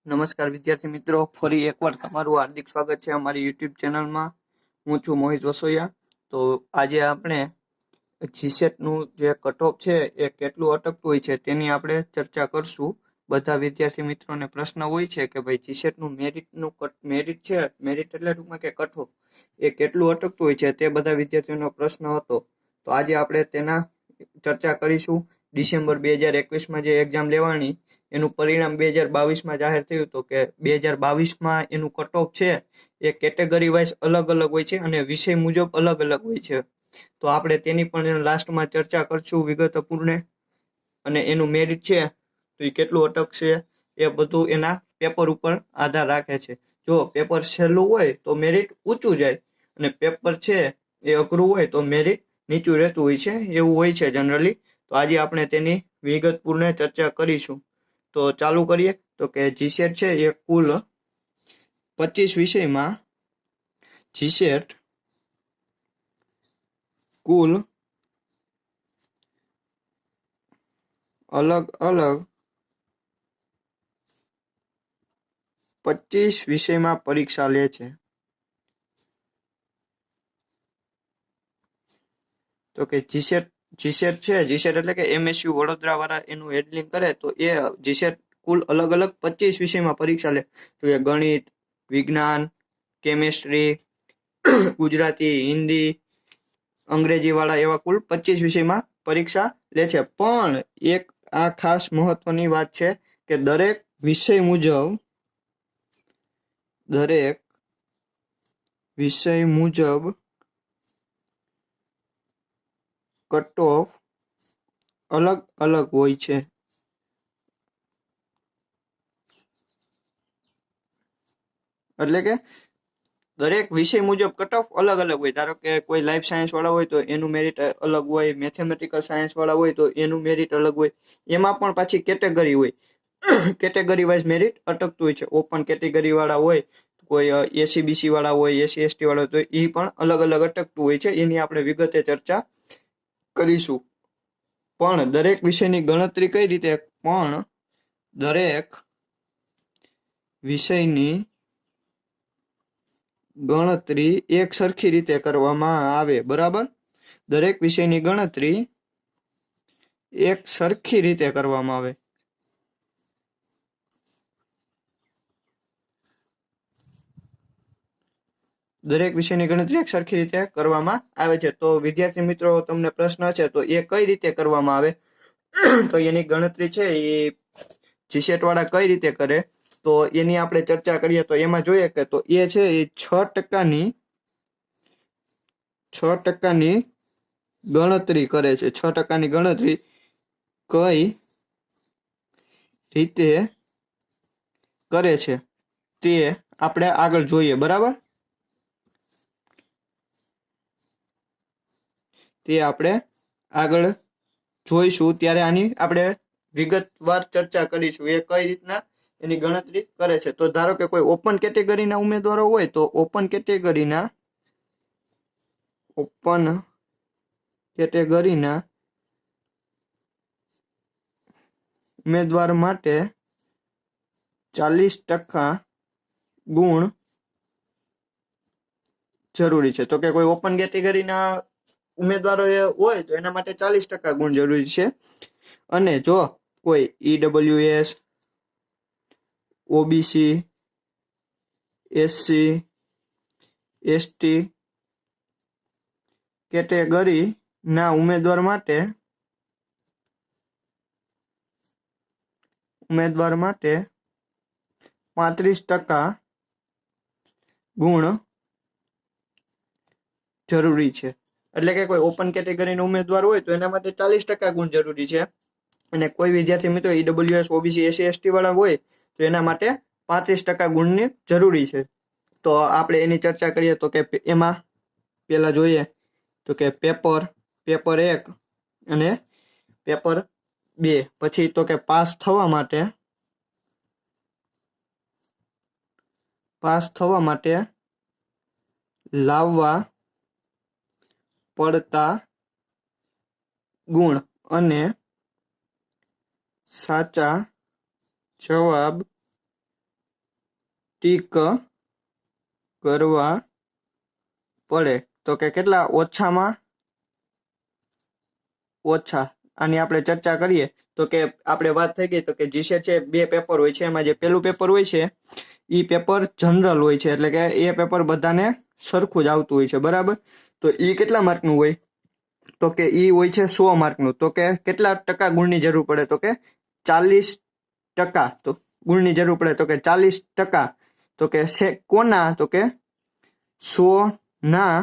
નમસ્કાર વિદ્યાર્થી મિત્રો, ફરી એકવાર તમારું હાર્દિક સ્વાગત છે અમારી યુટ્યુબ ચેનલમાં. હું છું મોહિત વસોયા. તો આજે આપણે જીસેટનું જે કટઓફ છે એ કેટલું અટકતું હોય છે તેની આપણે ચર્ચા કરશું. બધા વિદ્યાર્થી મિત્રોને પ્રશ્ન હોય છે કે ભાઈ જીસેટનું મેરિટ છે, મેરિટ એટલે ટૂંકમાં કે કટઓફ એ કેટલું અટકતું હોય છે, તે બધા વિદ્યાર્થીઓનો પ્રશ્ન હતો. તો આજે આપણે તેના ચર્ચા કરીશું. ડિસેમ્બર 2021માં જે એક્ઝામ લેવાની એનું પરિણામ 2022માં જાહેર થયું હતું કે 2022માં એનું કટઓફ છે એ કેટેગરી વાઇઝ અલગ અલગ હોય છે અને વિષય મુજબ અલગ અલગ હોય છે. તો આપણે તેની પણ લાસ્ટમાં ચર્ચા કરશું વિગતપૂર્ણ. અને એનું મેરિટ છે તો એ કેટલું અટકશે એ બધું એના પેપર ઉપર આધાર રાખે છે. જો પેપર સહેલું હોય તો મેરિટ ઊંચું જાય અને પેપર છે એ અઘરું હોય તો મેરિટ નીચું રહેતું હોય છે. એવું હોય છે જનરલી. તો આજે આપણે તેની વિગતપૂર્ણ ચર્ચા કરીશું. તો ચાલુ કરીએ. તો કે જીસેટ છે એ કુલ 25 વિષયમાં જીસેટ કુલ અલગ અલગ 25 વિષયમાં પરીક્ષા લે છે. તો કે જીસેટ છે, જીસેટ એટલે કે MSU વડોદરા વાળા એનું હેન્ડલિંગ કરે. તો એ જીસેટ કુલ અલગ અલગ 25 વિષયમાં પરીક્ષા લે. તો એ ગણિત, વિજ્ઞાન, કેમેસ્ટ્રી, ગુજરાતી, હિન્દી, અંગ્રેજી વાળા એવા કુલ 25 વિષયમાં પરીક્ષા લે છે. પણ એક આ ખાસ મહત્વની વાત છે કે દરેક વિષય મુજબ કટ ઓફ અલગ અલગ હોય છે. એટલે કે દરેક વિષય મુજબ કટ ઓફ અલગ અલગ હોય. ધારો કે કોઈ લાઈફ સાયન્સ વાળા હોય તો એનું મેરિટ અલગ હોય, મેથેમેટિકલ સાયન્સ વાળા હોય તો એનું મેરિટ અલગ હોય. એમાં પણ પાછી કેટેગરી હોય. કેટેગરી વાઇઝ મેરિટ અટકતું હોય છે. ઓપન કેટેગરી વાળા હોય, કોઈ એસીબીસી વાળા હોય, SC ST વાળા તો એ પણ અલગ અલગ અટકતું હોય છે. એની આપણે વિગતે ચર્ચા કરીશું. પણ દરેક વિષયની ગણતરી કઈ રીતે? પણ દરેક વિષયની ગણતરી એક સરખી રીતે કરવામાં આવે. બરાબર? દરેક વિષયની ગણતરી એક સરખી રીતે કરવામાં આવે. દરેક વિષયની ગણતરી એક સરખી રીતે કરવામાં આવે છે. તો વિદ્યાર્થી મિત્રો, તમને પ્રશ્ન છે તો એ કઈ રીતે કરવામાં આવે? તો એની ગણતરી છે એ જીસેટ વાળા કઈ રીતે કરે તો એની આપણે ચર્ચા કરીએ. તો એમાં જોઈએ કે તો એ છે એ 6% ગણતરી કરે છે. 6%ની ગણતરી કઈ રીતે કરે છે તે આપણે આગળ જોઈએ. બરાબર? તે આપણે આગળ જોઈશું ત્યારે આની આપણે વિગતવાર ચર્ચા કરીશું. એ કઈ રીતના એની ગણતરી કરે છે. તો ધારો કે કોઈ ઓપન કેટેગરીના ઉમેદવારો હોય તો ઓપન કેટેગરીના ઉમેદવાર માટે 40% ગુણ જરૂરી છે. તો કે કોઈ ઓપન કેટેગરીના ઉમેદવારો હોય તો એના માટે 40% ગુણ જરૂરી છે. અને જો કોઈ EWS, OBC, SC ST કેટેગરીના ઉમેદવાર માટે 35% ગુણ જરૂરી છે. એટલે કે કોઈ ઓપન કેટેગરીનો ઉમેદવાર હોય તો એના માટે 40% ગુણ જરૂરી છે. અને કોઈ વિદ્યાર્થી મિત્રો EWS, OBC, SC ST વાળા હોય તો એના માટે 35% ગુણની જરૂરી છે. તો આપણે એની ચર્ચા કરીએ. તો કે એમાં પેલા જોઈએ તો કે પેપર 1 અને પેપર 2. પછી તો કે પાસ થવા માટે લાવવા પડતા ગુણ અને સાચા જવાબ ટીક કરવા પડે તો કે કેટલા ઓછામાં ઓછા. આની આપણે ચર્ચા કરીએ તો કે આપણે વાત થઈ ગઈ તો કે જીસેટ છે 2 પેપર હોય છે. એમાં જે પહેલું પેપર હોય છે એ પેપર જનરલ હોય છે, એટલે કે એ પેપર બધાને સરખું જ આવતું હોય છે, બરાબર. તો એ કેટલા માર્કનું હોય તો કે એ હોય છે 100 માર્કનું. તો કે કેટલા ટકા ગુણની જરૂર પડે તો કે 40%. તો ગુણની જરૂર પડે તો કે 40%. તો કે કોના તો કે 100 ના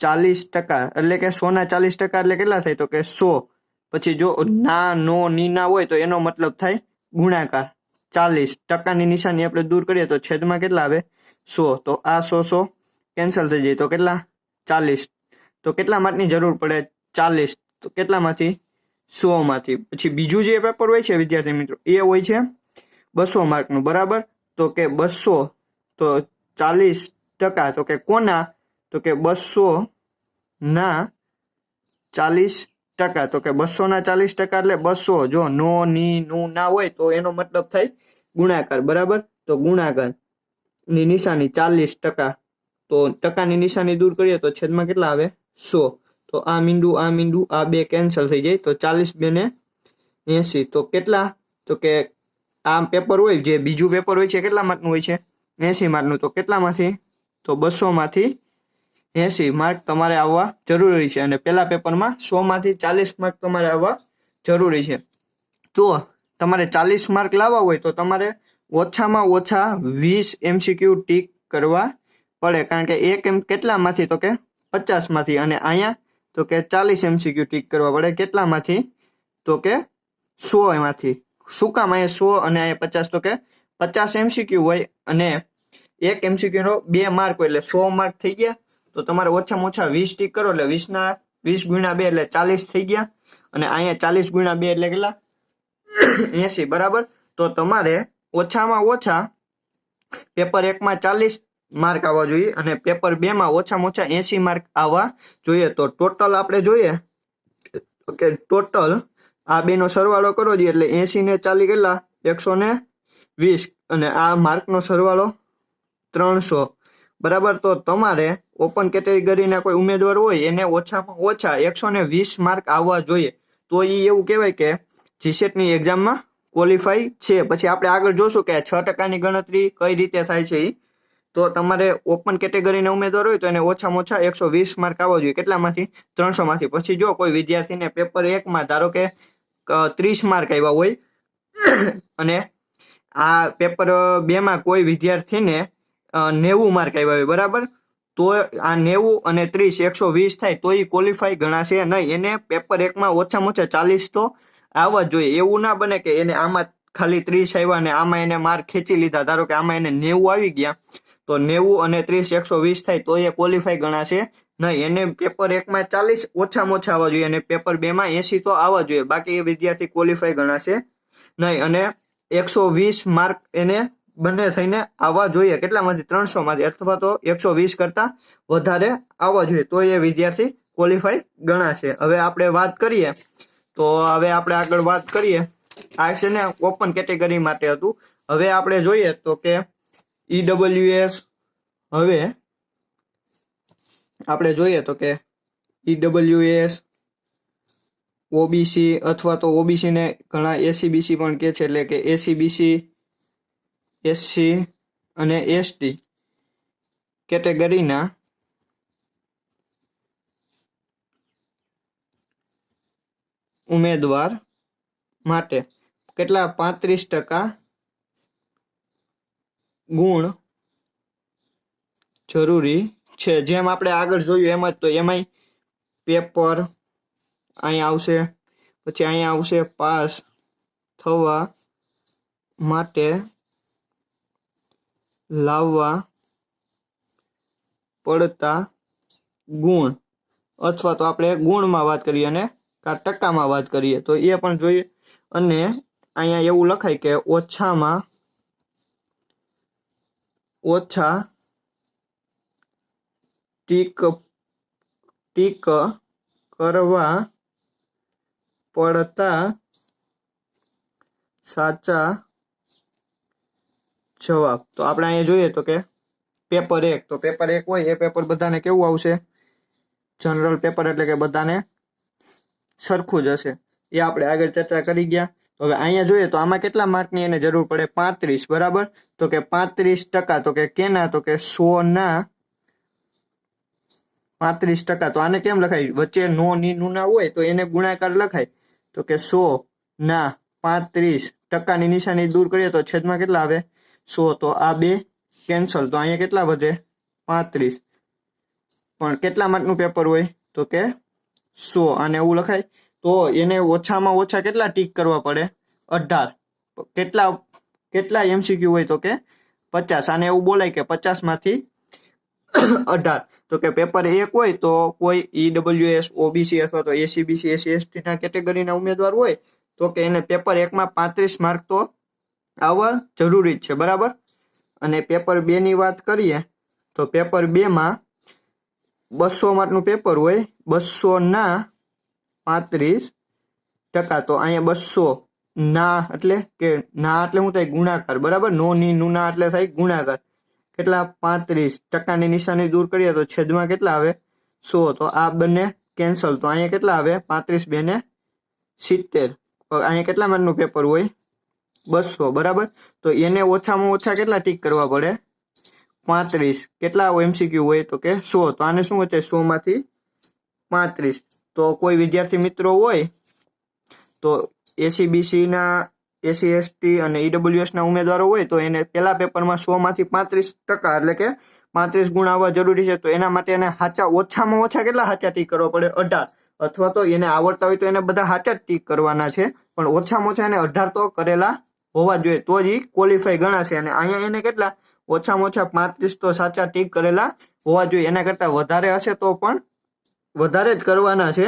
40%, એટલે કે 100 ના 40% એટલે કેટલા થાય તો કે 100. પછી જો ના નો ની ના હોય તો એનો મતલબ થાય ગુણાકાર 40%. ની નિશાની આપણે દૂર કરીએ તો છેદમાં કેટલા આવે 100. તો આ 100 કેન્સલ થઈ જાય તો કેટલા 40. તો કેટલા માર્કની જરૂર પડે 40. તો કેટલામાંથી 100 માંથી. પછી બીજું જે પેપર હોય છે વિદ્યાર્થી મિત્રો એ હોય છે 200 માર્કનું, બરાબર. તો કે 200 તો 40%. તો કે કોના તો કે 200 ના 40%. તો કે 200 ના 40% એટલે 200. જો નો ની નું ના હોય તો એનો મતલબ થાય ગુણાકાર, બરાબર. તો ગુણાકાર ની નિશાની 40%. તો ટકાની નિશાની દૂર કરીએ તો છેદમાં કેટલા આવે 100. તો આ મીંડું આ બે કેન્સલ થઈ જાય તો 40 ને 80. તો કેટલા તો કે આ પેપર હોય જે બીજું પેપર હોય છે કેટલા માર્કનું હોય છે 80 માર્કનું. તો કેટલામાંથી તો 200 માંથી 80 માર્ક તમારે આવવા જરૂરી છે, અને પેલા પેપરમાં 100 માંથી 40 માર્ક તમારે આવવા જરૂરી છે. તો તમારે 40 માર્ક લાવવા હોય તો તમારે ઓછામાં ઓછા 20 MCQ ટીક કરવા પડે, કારણ કે એક કેટલામાંથી તો કે 50 માંથી, અને અહીંયા તો કે 40 MCQ ટીક કરવા પડે કેટલામાંથી તો કે 100 માંથી. શું કામ અહીંયા 100 અને અહીંયા 50 તો કે 50 MCQ હોય અને એક MCQ નો 2 માર્ક હોય એટલે 100 માર્ક થઈ ગયા. તો તમારે ઓછામાં ઓછા 20 ટીક કરો એટલે 20 ગુણ્યા 2 એટલે 40 થઈ ગયા, અને અહીંયા 40 ગુણ્યા 2 એટલે કેટલા 80, બરાબર. તો તમારે ઓછામાં ઓછા પેપર 1 માં 40 માર્ક આવવા જોઈએ અને પેપર 2 માં ઓછામાં ઓછા 80 માર્ક આવવા જોઈએ. તો ટોટલ આપણે જોઈએ કે ટોટલ આ બેનો સરવાળો કરો જોઈએ એટલે 80 ને 40 કેટલા 120, અને આ માર્કનો સરવાળો 300, બરાબર. તો તમારે ઓપન કેટેગરીના કોઈ ઉમેદવાર હોય એને ઓછામાં ઓછા 120 માર્ક આવવા જોઈએ, તો એ એવું કહેવાય કે જીસેટની એક્ઝામમાં ક્વોલિફાઈ છે. પછી આપણે આગળ જોશું કે 6%ની ગણતરી કઈ રીતે થાય છે. તો તમારે ઓપન કેટેગરીના ઉમેદવાર હોય તો એને ઓછામાં ઓછા 120 માર્ક આવવા જોઈએ, કેટલામાંથી 300 માંથી. પછી જો કોઈ વિદ્યાર્થીને પેપર 1 માં ધારો કે 30 માર્ક આવ્યા હોય અને આ પેપર 2 માં કોઈ વિદ્યાર્થીને 90 માર્ક આવ્યા હોય, બરાબર. તો આ 90 અને 30 120 થાય તો એ ક્વોલિફાઈ ગણાશે નહીં. એને પેપર 1 માં ઓછામાં ઓછા 40 તો આવવા જ જોઈએ. એવું ના બને કે એને આમાં ખાલી 30 આવ્યા અને આમાં એને માર્ક ખેંચી લીધા, ધારો કે આમાં એને 90 આવી ગયા તો 90 અને 30 120 થાય તો એ ક્વોલિફાઈ ગણાશે નહીં. એને પેપર 1 માં 40 ઓછામાં ઓછા આવવા જોઈએ અને પેપર 2 માં 80 તો આવવા જોઈએ, બાકી એ વિદ્યાર્થી ક્વોલિફાઈ ગણાશે નહીં. અને 120 માર્ક એને બંને થઈને આવવા જોઈએ, કેટલામાંથી 300 માંથી, અથવા તો 120 કરતા વધારે આવવા જોઈએ તો એ વિદ્યાર્થી ક્વોલિફાઈ ગણાશે. હવે આપણે વાત કરીએ તો હવે આપણે આગળ વાત કરીએ, આ છે ને ઓપન કેટેગરી માટે હતું. હવે આપણે જોઈએ તો કે EWS, હવે આપણે જોઈએ તો કે EWS OBC અથવા તો OBC ને ઘણા SCBC પણ કહે છે, એટલે કે ACBC SC અને ST કેટેગરીના ઉમેદવાર માટે કેટલા 35% ગુણ જરૂરી છે. જેમ આપણે આગળ જોયું એમ જ, તો એમાંય પેપર અહીંયા આવશે, પછી અહીંયા આવશે પાસ થવા માટે લાવવા પડતા ગુણ, અથવા તો આપણે ગુણમાં વાત કરીએ અને ટકામાં વાત કરીએ તો એ પણ જોઈએ. અને અહીંયા એવું લખાય કે ઓછામાં ઓછા ટીક કરવા પડતા સાચા જવાબ. તો આપણે અહીંયા જોઈએ તો કે પેપર 1, તો પેપર 1 હોય એ પેપર બધાને કેવું આવશે? જનરલ પેપર, એટલે કે બધાને સરખું જ હશે. એ આપણે આગળ ચર્ચા કરી ગયા. તો હવે અહીંયા જોઈએ તો આમાં કેટલા માર્કની એને જરૂર પડે? 35, બરાબર. તો કે 35%, તો કે કેના? તો કે 100 ના 35%. તો આને કેમ લખાય? વચ્ચે નો ની નું ના હોય તો એને ગુણાકાર લખાય. તો કે 100 ના 35% ની નિશાની દૂર કરીએ તો છેદમાં કેટલા આવે? 100. તો આ બે કેન્સલ. તો અહીંયા કેટલા વધે? 35. પણ કેટલા માર્કનું પેપર હોય? તો કે 100. આને એવું લખાય. તો એને ઓછામાં ઓછા કેટલા ટીક કરવા પડે? 18. કેટલા MCQ હોય? તો કે 50. આને એવું બોલાય કે 50 માંથી 18. તો કે પેપર 1 હોય તો કોઈ EWS, OBC અથવા તો ACBC, SC/ST ના કેટેગરીના ઉમેદવાર હોય તો કે એને પેપર 1 માં 35 માર્ક તો આવવા જરૂરી જ છે, બરાબર. અને પેપર 2 ની વાત કરીએ તો પેપર 2 માં 200 માર્કનું પેપર હોય. 200 ના 35%. તો અહીંયા 200 ના એટલે કે ના એટલે શું થાય? ગુણાકાર, બરાબર. નો ની નું ના એટલે થાય ગુણાકાર. કેટલા? 35%. ની નિશાની દૂર કરીએ તો છેદમાં કેટલા આવે? 100. તો આ બંને કેન્સલ. તો અહીંયા કેટલા આવે? 35 2 ને 70. અહીંયા કેટલા માર્કનું પેપર હોય? 200, બરાબર. તો એને ઓછામાં ઓછા કેટલા ટીક કરવા પડે? 35. કેટલા MCQ હોય? તો કે 100. તો આને શું વચ્ચે? 100 માંથી 35. તો કોઈ વિદ્યાર્થી મિત્રો હોય તો ACBC ના, SC/ST અને EWS ના ઉમેદવારો હોય તો એને પેલા પેપરમાં 100 માંથી 35%, એટલે કે 35 ગુણ આવવા જરૂરી છે. તો એના માટે એને હાચા ઓછામાં ઓછા કેટલા હાચા ટીક કરવા પડે? 18. અથવા તો એને આવડતા હોય તો એને બધા હાચા ટીક કરવાના છે, પણ ઓછામાં ઓછા એને 18 તો કરેલા હોવા જોઈએ, તો જ ક્વોલિફાય ગણાશે. અને અહીંયા એને કેટલા? ઓછામાં ઓછા 35 તો સાચા ટીક કરેલા હોવા જોઈએ. એના કરતા વધારે હશે તો પણ વધારે જ કરવાના છે,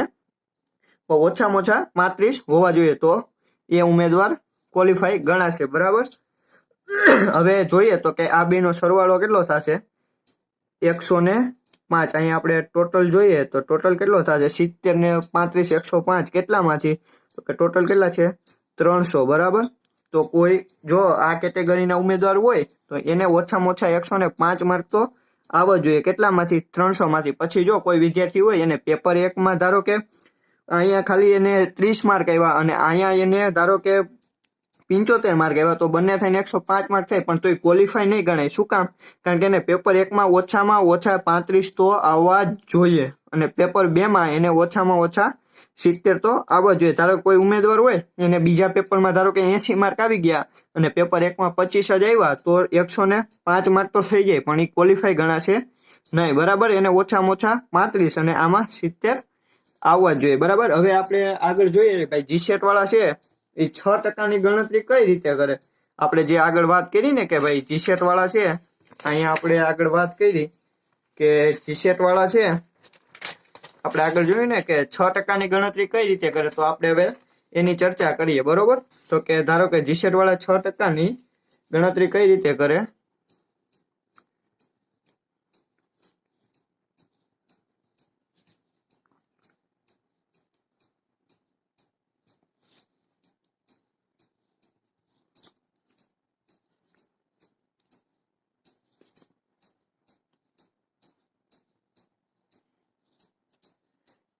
પણ ઓછામાં ઓછા 35 હોવા જોઈએ, તો એ ઉમેદવાર ક્વોલિફાય ગણાશે, બરાબર. હવે જોઈએ તો કે આ બેનો સરવાળો કેટલો થશે? 105. અહીંયા આપણે ટોટલ જોઈએ તો ટોટલ કેટલો થશે? 70 ને 35 105. કેટલામાંથી? તો કે ટોટલ કેટલા છે? 300, બરાબર. તો કોઈ જો આ કેટેગરીના ઉમેદવાર હોય તો એને ઓછામાં ઓછા 105 માર્ક તો આવવા જોઈએ. કેટલામાંથી? 300 માંથી. પછી જો કોઈ વિદ્યાર્થી હોય એને પેપર 1 માં ધારો કે અહીંયા ખાલી એને 30 માર્ક આવ્યા અને અહીંયા એને ધારો કે 75 માર્ક આવ્યા, તો બંને થઈને 105 માર્ક થાય, પણ તોય ક્વોલિફાય નહીં ગણાય. શું કામ? કારણ કે એને પેપર 1 માં ઓછામાં ઓછા 35 તો આવવા જ જોઈએ, અને પેપર 2 માં એને ઓછામાં ઓછા 70 તો આવવા જોઈએ. ધારો કોઈ ઉમેદવાર હોય એને બીજા પેપરમાં ધારો કે 80 માર્ક આવી ગયા અને પેપર 1 માં 25 જ આવ્યા, તો 105 માર્ક તો થઈ જાય, પણ એ ક્વોલિફાય ગણાશે નહીં, બરાબર. એને ઓછામાં ઓછા 35 અને આમાં 70 આવવા જોઈએ, બરાબર. હવે આપણે આગળ જોઈએ ભાઈ, જીસેટ વાળા છે એ 6%ની ગણતરી કઈ રીતે કરે? આપણે જે આગળ વાત કરી ને કે ભાઈ જીસેટ વાળા છે, અહીંયા આપણે આગળ વાત કરી કે જીસેટ વાળા છે, આપણે આગળ જોયું ને કે 6%ની ગણતરી કઈ રીતે કરે, તો આપણે હવે એની ચર્ચા કરીએ, બરોબર. તો કે ધારો કે જીસેટ વાળા 6%ની ગણતરી કઈ રીતે કરે?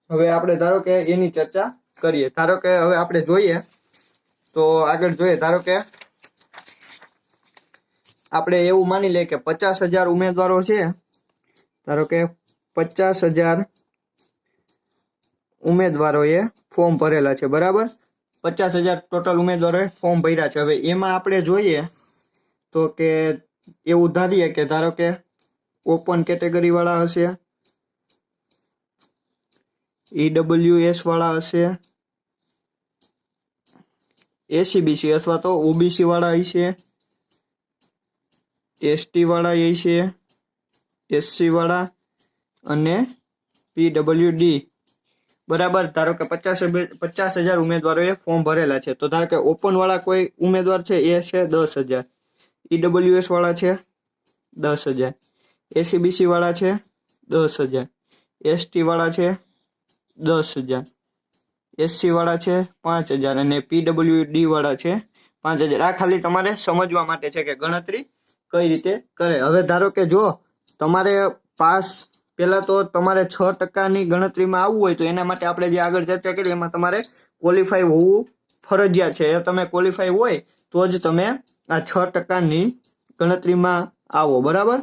હવે આપણે ધારો કે એની ચર્ચા કરીએ. ધારો કે હવે આપણે જોઈએ તો આગળ જોઈએ, ધારો કે આપણે એવું માની લઈએ કે 50,000 ઉમેદવારો છે. ધારો કે 50,000 ઉમેદવારોએ ફોર્મ ભરેલા છે, બરાબર. 50,000 ટોટલ ઉમેદવારોએ ફોર્મ ભર્યા છે. હવે એમાં આપણે જોઈએ તો કે એવું ધારીએ કે ધારો કે ઓપન કેટેગરી વાળા હશે, EWS વાળા હશે, ACBC અથવા તો OBC વાળા હશે, ST વાળા હશે, SC વાળા અને PWD, બરાબર. ધારો કે 50,000 ઉમેદવારોએ ફોર્મ ભરેલા છે. તો ધારો કે ઓપન વાળા કોઈ ઉમેદવાર છે એ છે 10,000, EWS વાળા છે 10,000, ACBC વાળા છે 10,000, ST વાળા છે 10,000, SC વાળા છે 5,000 અને PWD વાળા છે 5,000. આ ખાલી તમારે સમજવા માટે છે કે ગણતરી કઈ રીતે કરે. હવે ધારો કે જો તમારે પાસ પેલા તો તમારે 6% ગણતરીમાં આવવું હોય તો એના માટે આપણે જે આગળ ચર્ચા કરી એમાં તમારે ક્વોલિફાય હોવું ફરજિયાત છે. એ તમે ક્વોલિફાય હોય તો જ તમે આ 6% ગણતરીમાં આવો. બરાબર.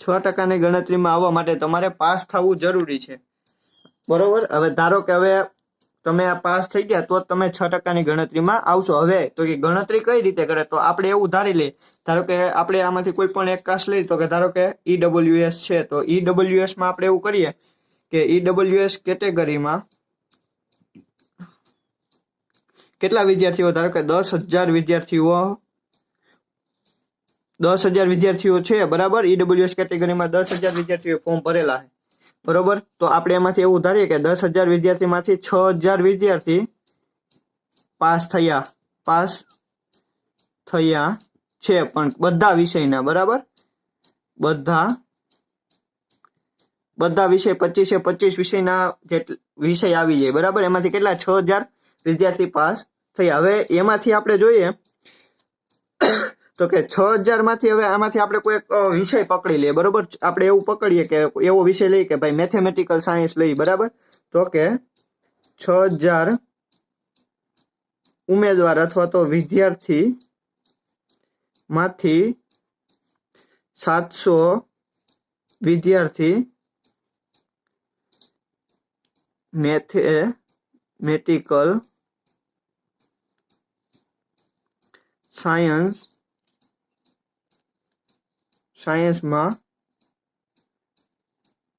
%ની ગણતરીમાં આવવા માટે તમારે પાસ થવું જરૂરી છે. બરોબર. હવે ધારો કે હવે તમે આ પાસ થઈ ગયા તો તમે 6%ની ગણતરીમાં આવશો. હવે તો કે ગણતરી કઈ રીતે કરે તો આપણે એવું ધારી લઈએ. ધારો કે આપણે આમાંથી કોઈ પણ એક કાસ્ટ લઈએ તો કે ધારો કે EWS છે તો EWS માં આપણે એવું કરીએ કે EWS કેટેગરીમાં કેટલા વિદ્યાર્થીઓ, ધારો કે 10,000 વિદ્યાર્થીઓ છે. બરાબર. EWS કેટેગરીમાં 10,000 વિદ્યાર્થીઓ ફોર્મ ભરેલા છે. બરોબર. તો આપણે એમાંથી એવું ધારીએ કે 10,000 વિદ્યાર્થીમાંથી 6,000 વિદ્યાર્થી પાસ થયા છે પણ બધા વિષયના. બરાબર. બધા વિષય 25 વિષયના વિષય આવી જાય. બરાબર. એમાંથી કેટલા 6,000 વિદ્યાર્થી પાસ થયા. હવે એમાંથી આપણે જોઈએ તો કે 6,000 માંથી હવે આમાંથી આપણે કોઈ એક વિષય પકડી લઈએ. બરોબર. આપણે એવું પકડીએ કે એવો વિષય લઈએ કે ભાઈ મેથેમેટિકલ સાયન્સ લઈએ. બરાબર. તો કે 6,000 ઉમેદવાર અથવા તો વિદ્યાર્થી માંથી 700 વિદ્યાર્થી મેથેમેટિકલ સાયન્સમાં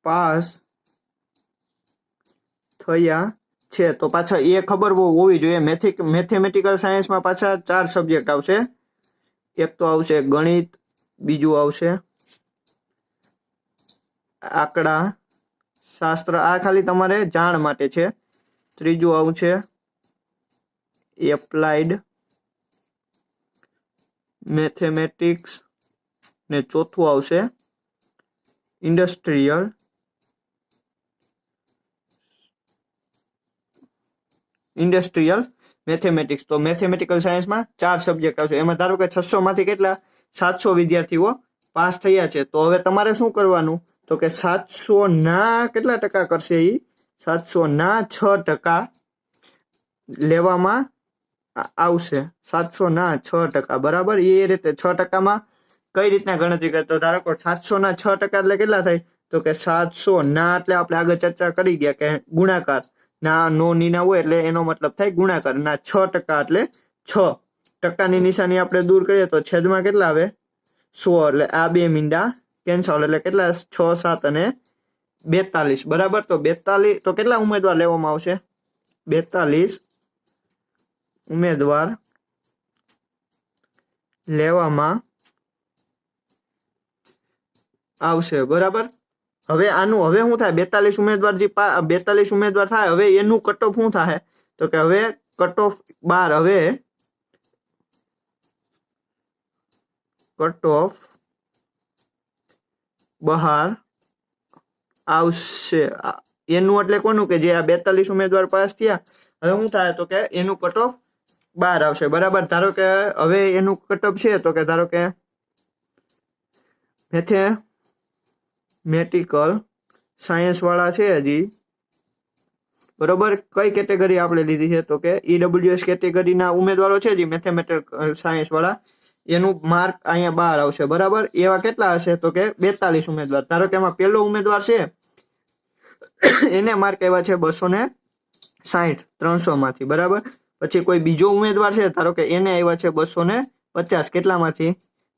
પાસ થયા છે. તો પાછા એ ખબર હોવી જોઈએ મેથેમેટિકલ સાયન્સમાં પાછા 4 સબ્જેક્ટ આવશે. એક તો આવશે ગણિત, બીજું આવશે આંકડા શાસ્ત્ર, આ ખાલી તમારે જાણ માટે છે. ત્રીજું આવશે એપ્લાઇડ મેથેમેટિક્સ ને ચોથું આવશે ઇન્ડસ્ટ્રીયલ મેથેમેટિક્સ. તો મેથેમેટિકલ સાયન્સમાં 4 સબ્જેક્ટ આવશે. એમાં ધારો કે 600 માંથી કેટલા 700 વિદ્યાર્થીઓ પાસ થયા છે. તો હવે તમારે શું કરવાનું તો કે 700 ના કેટલા ટકા કરશે? 700 ના 6% લેવામાં આવશે. 700 ના 6%. બરાબર. એ રીતે 6%માં કઈ રીતના ગણતરી કરે તો ધારો કે 700 ના 6% એટલે કેટલા થાય તો કે 700 ના એટલે આપણે આગળ ચર્ચા કરી ગયા કે ગુણાકાર ના નો નીના હોય એટલે એનો મતલબ થાય ગુણાકાર. ના 6% એટલે 6%ની નિશાની આપણે દૂર કરીએ તો છેદમાં કેટલા આવે 100. એટલે આ બે મીંડા કેન્સલ એટલે કેટલા 6, 7 અને 42. બરાબર. તો 42 તો કેટલા ઉમેદવાર લેવામાં આવશે? 42 ઉમેદવાર લેવામાં આવશે. બરાબર. હવે આનું હવે શું થાય 42 ઉમેદવાર જે 42 ઉમેદવાર થાય હવે એનું કટ ઓફ શું થાય તો કે હવે કટ ઓફ 12 હવે કટ ઓફ બહાર આવશે. એનું એટલે કોનું કે જે આ 42 ઉમેદવાર પાસ થયા હવે શું થાય તો કે એનું કટ ઓફ 12 આવશે. બરાબર. ધારો કે હવે એનું કટ ઓફ છે તો કે ધારો કે મેથેમેટિકલ સાયન્સ વાળા છે હજી. બરોબર. કઈ કેટેગરી આપણે લીધી છે તો કે EWS કેટેગરીના ઉમેદવારો છે જે મેથેમેટિકલ સાયન્સ વાળા એનું માર્ક અહીંયા 12 આવશે. બરાબર. એવા કેટલા હશે તો કે 42 ઉમેદવાર. ધારો કે એમાં પહેલો ઉમેદવાર છે એને માર્ક આવ્યા છે 260 300 માંથી. બરાબર. પછી કોઈ બીજો ઉમેદવાર છે ધારો કે એને આવ્યા છે 250 કેટલામાંથી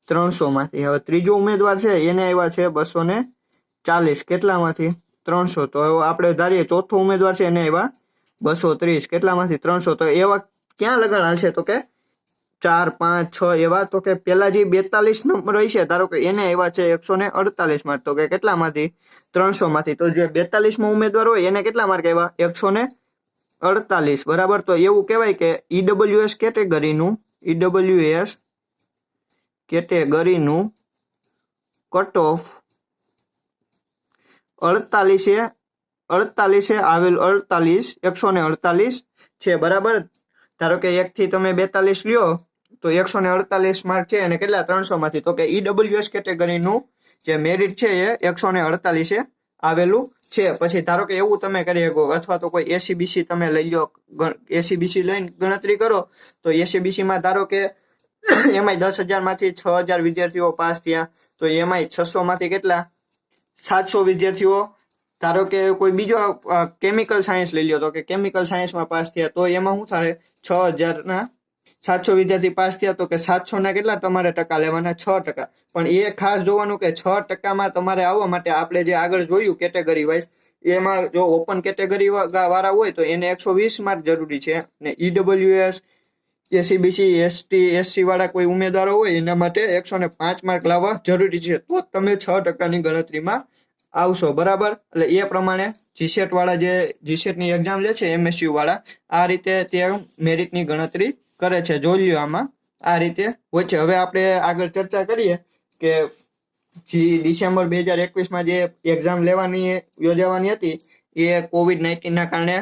300 માંથી. હવે ત્રીજો ઉમેદવાર છે એને આવ્યા છે 240 કેટલામાંથી 300. તો આપણે ધારીએ ચોથો ઉમેદવાર છે એને આવ્યા 230 કેટલામાંથી 300. તો એવા ક્યાં લગાડ હાલશે તો કે 4, 5, 6 એવા તો કે પેલા જે 42 નંબર હોય છે ધારો કે એને આવ્યા છે 148 માર્ક તો કે કેટલામાંથી 300 માંથી. તો જે 42મો ઉમેદવાર હોય એને કેટલા માર્ક આવ્યા 148. બરાબર. તો એવું કહેવાય કે EWS કેટેગરીનું કટ ઓફ 48 આવેલું 148 છે, બરાબર. ધારો કે 1 થી તમે 42 લ્યો તો 148 માર્ક છે, અને કેટલા 300 માંથી, તો કે ઈડબ્લ્યુએસ કેટેગરીનું જે મેરિટ છે એ 148 આવેલું છે. પછી ધારો કે એવું તમે કરી શકો, અથવા તો કોઈ એસીબીસી તમે લઈ લો, એસીબીસી લઈને ગણતરી કરો તો એસીબીસી માં ધારો કે એમાંય 10,000 માંથી 6,000 વિદ્યાર્થીઓ પાસ થયા, તો એમાંય 600 માંથી કેટલા 700 વિદ્યાર્થીઓ ધારો કે કોઈ બીજો કેમિકલ સાયન્સ લઈ લો, તો કે કેમિકલ સાયન્સમાં પાસ થયા, તો એમાં શું થાય 6,000 ના 700 વિદ્યાર્થી પાસ થયા, તો કે 700 ના કેટલા તમારે ટકા લેવાના 6%. પણ એ ખાસ જોવાનું કે 6%માં તમારે આવવા માટે આપણે જે આગળ જોયું કેટેગરી વાઇઝ, એમાં જો ઓપન કેટેગરી વાળા હોય તો એને 120 માર્ક જરૂરી છે, ને ઈડબ્લ્યુએસ, એસીબીસી, એસટી, એસસી વાળા કોઈ ઉમેદવારો હોય એના માટે 105 માર્ક લાવવા જરૂરી છે, તો તમે 6%ની ગણતરીમાં આવશો, બરાબર. એટલે એ પ્રમાણે જીસેટ વાળા જે જીસેટ ની એક્ઝામ લે છે, એમએસયુ વાળા આ રીતે તે મેરિટની ગણતરી કરે છે. જોઈ લ્યો આમાં આ રીતે હોય છે. હવે આપણે આગળ ચર્ચા કરીએ કે ડિસેમ્બર 2021માં જે એક્ઝામ યોજાવાની હતી એ COVID-19 ના કારણે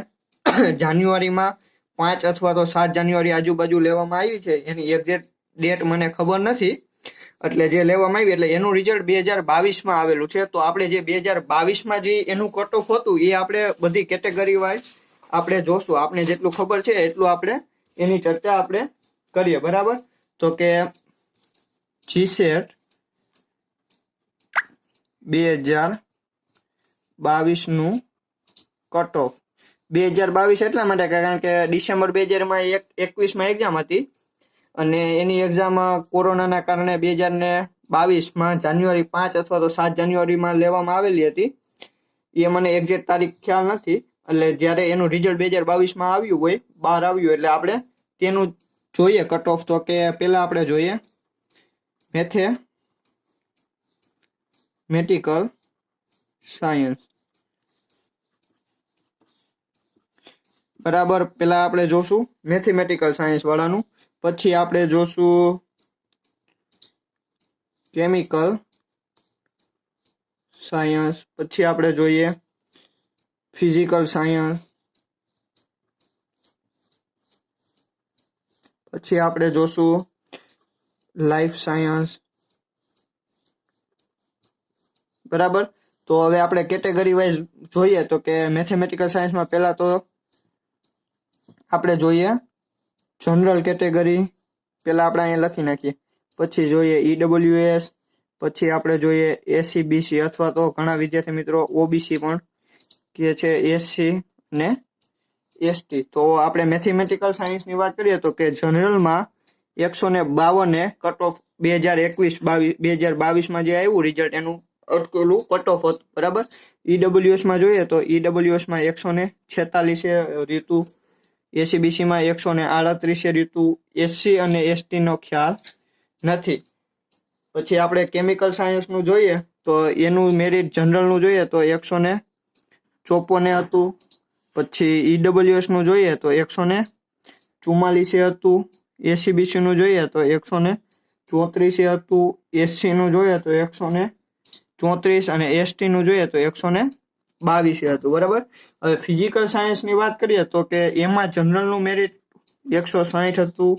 જાન્યુઆરીમાં 5 અથવા તો 7 જાન્યુઆરી આજુબાજુ લેવામાં આવી છે. એની એક્ઝેક્ટ ડેટ મને ખબર નથી, એટલે જે લેવામાં આવી એટલે એનું રિઝલ્ટ 2022માં આવેલું છે. તો આપણે જે 2022માં જે એનું કટ ઓફ હતું એ આપણે બધી કેટેગરી વાઇઝ આપણે જોશું. આપણે જેટલું ખબર છે એટલું આપણે એની ચર્ચા આપણે કરીએ, બરાબર. તો કે જીસેટ 2022નું કટ ઓફ 2022 એટલા માટે કારણ કે ડિસેમ્બર 2021માં એક્ઝામ હતી, અને એની એક્ઝામ કોરોનાના કારણે 2022માં જાન્યુઆરી 5 અથવા તો 7 જાન્યુઆરીમાં લેવામાં આવેલી હતી. એ મને એક્ઝેક્ટ તારીખ ખ્યાલ નથી. એટલે જ્યારે એનું રિઝલ્ટ 2022માં આવ્યું હોય, બહાર આવ્યું, એટલે આપણે તેનું જોઈએ કટ ઓફ. તો કે પહેલા આપણે જોઈએ મેથેમેટિકલ સાયન્સ, બરાબર. પેલા આપણે જોશું મેથેમેટિકલ સાયન્સ વાળાનું, પછી આપણે જોશું કેમિકલ સાયન્સ, પછી આપણે જોઈએ ફિઝિકલ સાયન્સ, પછી આપણે જોશું લાઈફ સાયન્સ, બરાબર. તો હવે આપણે કેટેગરી વાઇઝ જોઈએ તો કે મેથેમેટિકલ સાયન્સમાં પહેલા તો આપણે જોઈએ જનરલ કેટેગરી, પહેલા આપણે અહીંયા લખી નાખીએ. પછી જોઈએ ઈડબ્લ્યુએસ, પછી આપણે જોઈએ એસીબીસી, અથવા તો ઘણા વિદ્યાર્થી મિત્રો ઓબીસી પણ કે છે, એસસી ને એસટી. તો આપણે મેથેમેટિકલ સાયન્સની વાત કરીએ તો કે જનરલમાં 152 કટ ઓફ 2022માં જે આવ્યું રિઝલ્ટ એનું અટકેલું કટ ઓફ હતું, બરાબર. ઈડબ્લ્યુએસમાં જોઈએ તો ઈડબ્લ્યુએસમાં 146 રીતુ, એસીબીસીમાં 138 રીતુ, એસસી અને એસટી નો ખ્યાલ નથી. પછી આપણે કેમિકલ સાયન્સનું જોઈએ તો એનું મેરિટ જનરલનું જોઈએ તો 154 હતું. પછી ઈડબ્લ્યુએસ નું જોઈએ તો 144 હતું, એસીબીસી નું જોઈએ તો 134 હતું, એસસી નું જોઈએ તો 134, અને એસટી નું જોઈએ તો 122 હતું, બરાબર. હવે ફિઝિકલ સાયન્સની વાત કરીએ તો કે એમાં જનરલનું મેરિટ 160 હતું.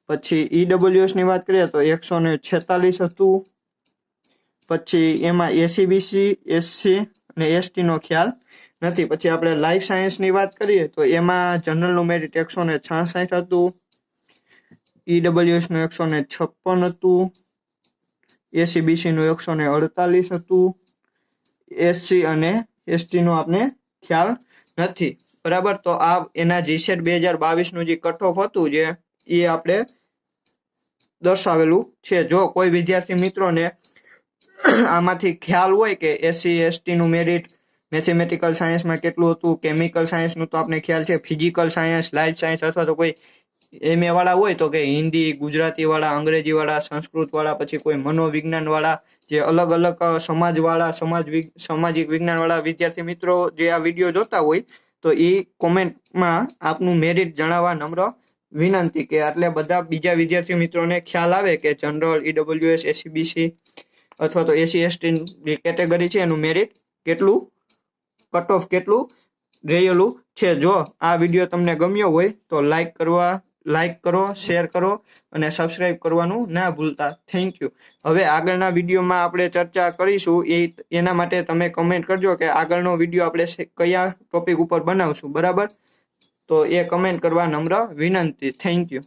પછી ઈડબ્લ્યુએસ ની વાત કરીએ તો 146 હતું. પછી એમાં એસીબીસી, એસસી અને એસટી નો ખ્યાલ નથી. પછી આપણે લાઈફ સાયન્સની વાત કરીએ તો એમાં જનરલનું મેરિટ 166 હતું, ઈડબ્લ્યુએસ નું 156 હતું, એસીબીસી નું 148 હતું, એસસી અને એસટી નો આપણે ખ્યાલ નથી, બરાબર. તો આ એના જીસેટ 2022નું જે કટ ઓફ હતું જે એ આપણે દર્શાવેલું છે. જો કોઈ વિદ્યાર્થી મિત્રોને આમાંથી ખ્યાલ હોય કે એસસી એસટી નું મેરિટ મેથેમેટિકલ સાયન્સમાં કેટલું હતું, કેમિકલ સાયન્સનું તો આપણે ખ્યાલ છે, ફિઝિકલ સાયન્સ, લાઈફ સાયન્સ, અથવા તો કોઈ એમએ વાળા હોય તો કે હિન્દી, ગુજરાતી વાળા, અંગ્રેજી વાળા, સંસ્કૃત વાળા, પછી કોઈ મનોવિજ્ઞાન વાળા, જે અલગ અલગ સમાજ વાળા, સામાજિક વિજ્ઞાન વાળા વિદ્યાર્થી મિત્રો જે આ વિડીયો જોતા હોય તો એ કોમેન્ટમાં આપનું મેરિટ જણાવવા નમ્ર વિનંતી, કે એટલે બધા બીજા વિદ્યાર્થી મિત્રોને ખ્યાલ આવે કે જનરલ, ઈડબ્લ્યુએસ, એસીબીસી અથવા તો એસસી એસટી કેટેગરી છે એનું મેરિટ કેટલું કટ ઓફ કેટલું રહેલું છે. જો આ વિડીયો તમને ગમ્યો હોય તો લાઈક કરો, શેર કરો અને સબસ્ક્રાઇબ કરવાનું ના ભૂલતા. Thank you. હવે આગળના વિડીયોમાં આપણે ચર્ચા કરીશું એના માટે તમે કમેન્ટ કરજો કે આગળનો વિડીયો આપણે કયા ટોપિક ઉપર બનાવશું. બરાબર, તો એ કમેન્ટ કરવા નમ્ર વિનંતી. Thank you.